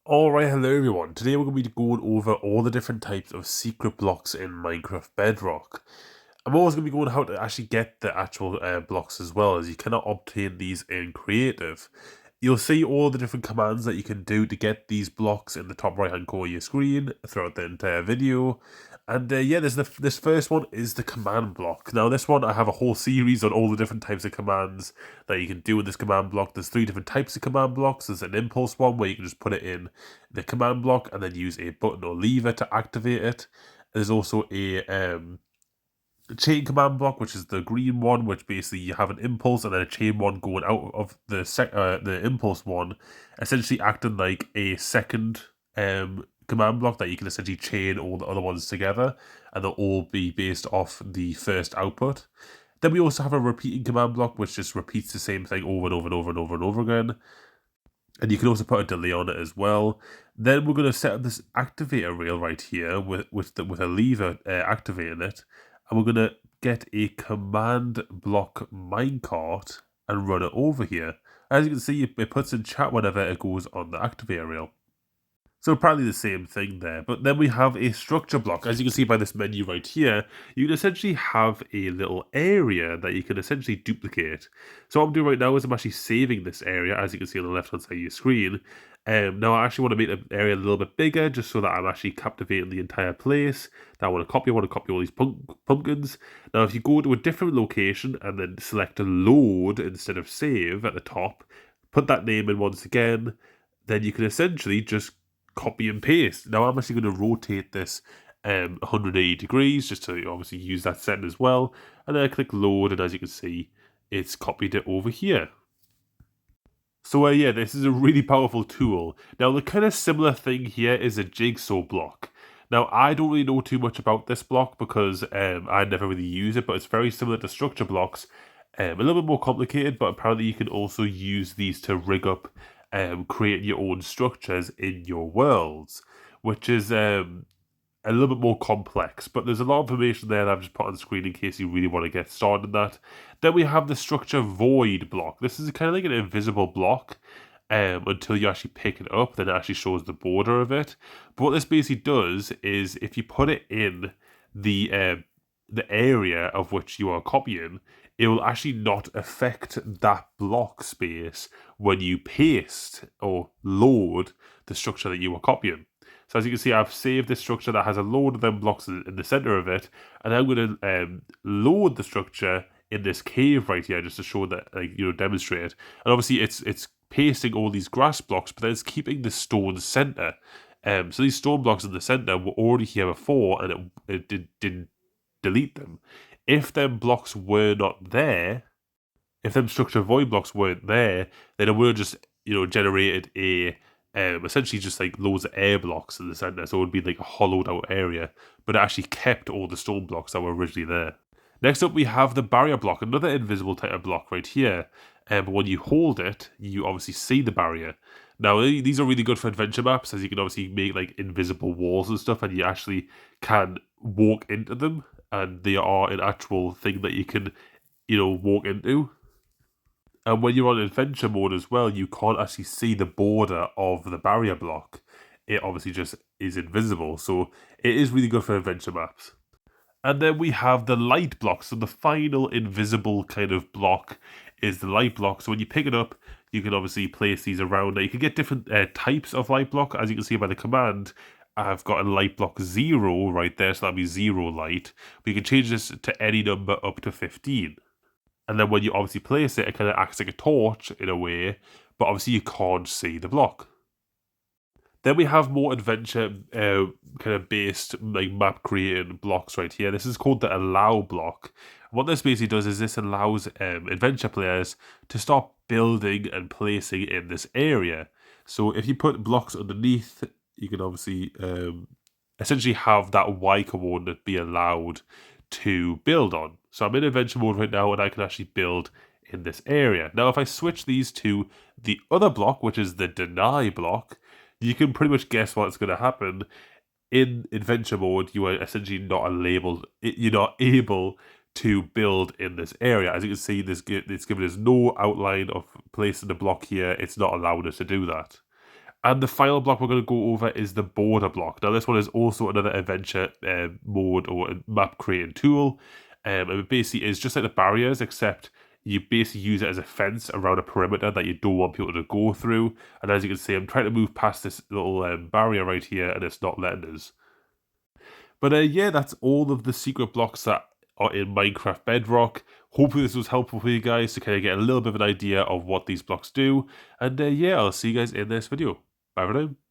Alright, hello everyone. Today we're going to be going over all the different types of secret blocks in Minecraft Bedrock. I'm always going to be going how to actually get the actual blocks as well, as you cannot obtain these in creative. You'll see all the different commands that you can do to get these blocks in the top right hand corner of your screen throughout the entire video. And yeah, this first one is the command block. Now this one I have a whole series on all the different types of commands that you can do in this command block. There's 3 different types of command blocks. There's an impulse one where you can just put it in the command block and then use a button or lever to activate it. There's also a chain command block, which is the green one, which basically you have an impulse and then a chain one going out of the impulse one, essentially acting like a second command block that you can essentially chain all the other ones together, and they'll all be based off the first output. Then we also have a repeating command block, which just repeats the same thing over and over and over and over and over again. And you can also put a delay on it as well. Then we're going to set up this activator rail right here with a lever activating it. And we're going to get a command block minecart and run it over here. As you can see, it puts in chat whenever it goes on the activator rail. So probably the same thing there. But then we have a structure block. As you can see by this menu right here, you can essentially have a little area that you can essentially duplicate. So what I'm doing right now is I'm actually saving this area, as you can see on the left hand side of your screen. Now I actually want to make the area a little bit bigger, just so that I'm actually captivating the entire place. Now I want to copy all these pumpkins. Now if you go to a different location and then select load instead of save at the top, put that name in once again, then you can essentially just copy and paste. Now I'm actually going to rotate this 180 degrees just to obviously use that setting as well. And then I click load, and as you can see, it's copied it over here. So yeah, this is a really powerful tool. Now the kind of similar thing here is a jigsaw block. Now I don't really know too much about this block because I never really use it, but it's very similar to structure blocks. A little bit more complicated, but apparently you can also use these to rig up create your own structures in your worlds, which is a little bit more complex, but there's a lot of information there that I've just put on the screen in case you really want to get started in that. Then we have the structure void block. This is kind of like an invisible block until you actually pick it up, then it actually shows the border of it. But what this basically does is if you put it in the area of which you are copying, it will actually not affect that block space when you paste or load the structure that you are copying. So as you can see, I've saved this structure that has a load of them blocks in the center of it, and I'm going to load the structure in this cave right here just to show that, demonstrate it. And obviously, it's pasting all these grass blocks, but then it's keeping the stone center. So these stone blocks in the center were already here before, and it didn't delete them. If them blocks were not there, if them structure void blocks weren't there, then it would have just, generated a, essentially just like loads of air blocks in the center. So it would be like a hollowed out area, but it actually kept all the stone blocks that were originally there. Next up, we have the barrier block, another invisible type of block right here. But when you hold it, you obviously see the barrier. Now, these are really good for adventure maps, as you can obviously make like invisible walls and stuff, and you actually can walk into them. And they are an actual thing that you can, walk into. And when you're on adventure mode as well, you can't actually see the border of the barrier block. It obviously just is invisible. So it is really good for adventure maps. And then we have the light block. So the final invisible kind of block is the light block. So when you pick it up, you can obviously place these around. Now you can get different types of light block, as you can see by the command. I've got a light block 0 right there, so that'll be 0 light. But you can change this to any number up to 15. And then when you obviously place it, it kind of acts like a torch in a way, but obviously you can't see the block. Then we have more adventure kind of based like map creating blocks right here. This is called the allow block. What this basically does is this allows adventure players to start building and placing in this area. So if you put blocks underneath, you can obviously essentially have that Y coordinate be allowed to build on. So I'm in adventure mode right now, and I can actually build in this area. Now, if I switch these to the other block, which is the deny block, you can pretty much guess what's going to happen. In adventure mode, you are essentially you're not able to build in this area. As you can see, it's given us no outline of placing the block here. It's not allowing us to do that. And the final block we're going to go over is the border block. Now this one is also another adventure mode or map creating tool. And it basically is just like the barriers, except you basically use it as a fence around a perimeter that you don't want people to go through. And as you can see, I'm trying to move past this little barrier right here, and it's not letting us. But yeah, that's all of the secret blocks that are in Minecraft Bedrock. Hopefully this was helpful for you guys to kind of get a little bit of an idea of what these blocks do. And yeah, I'll see you guys in this video. Bye for now.